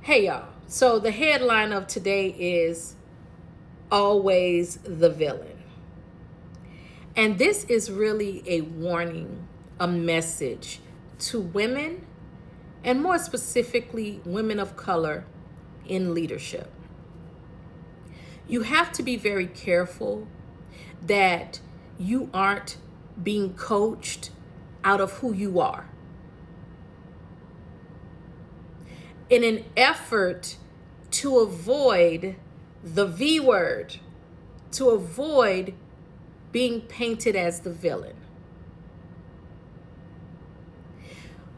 Hey y'all. So the headline of today is Always the Villain. And this is really a warning, a message to women, and more specifically, women of color in leadership. You have to be very careful that you aren't being coached out of who you are. In an effort to avoid the V word, to avoid being painted as the villain.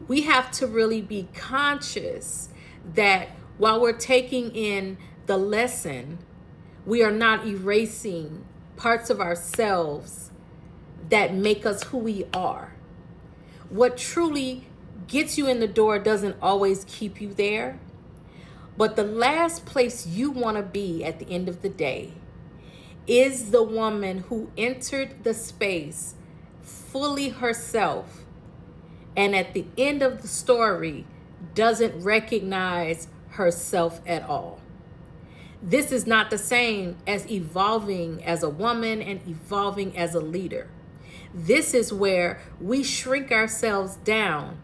We have to really be conscious that while we're taking in the lesson, we are not erasing parts of ourselves that make us who we are. What truly gets you in the door doesn't always keep you there. But the last place you want to be at the end of the day is the woman who entered the space fully herself, and at the end of the story doesn't recognize herself at all. This is not the same as evolving as a woman and evolving as a leader. This is where we shrink ourselves down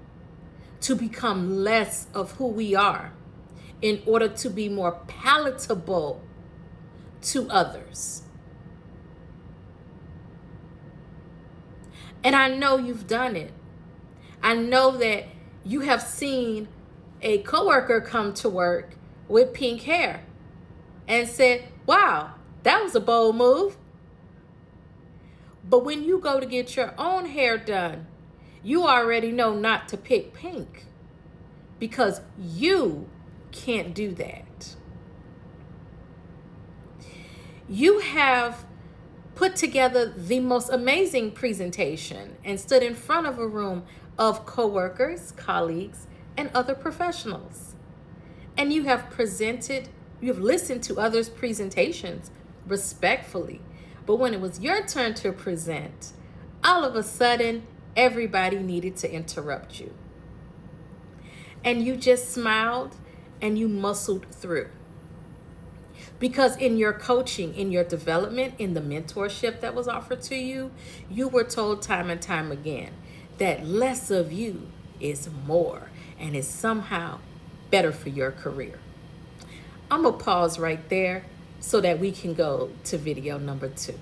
to become less of who we are in order to be more palatable to others. And I know you've done it. I know that you have seen a coworker come to work with pink hair and said, wow, that was a bold move. But when you go to get your own hair done, you already know not to pick pink because you can't do that. You have put together the most amazing presentation and stood in front of a room of coworkers, colleagues, and other professionals. And you have listened to others' presentations respectfully. But when it was your turn to present, all of a sudden, everybody needed to interrupt you. And you just smiled and you muscled through. Because in your coaching, in your development, in the mentorship that was offered to you, you were told time and time again that less of you is more and is somehow better for your career. I'm going to pause right there so that we can go to video number 2.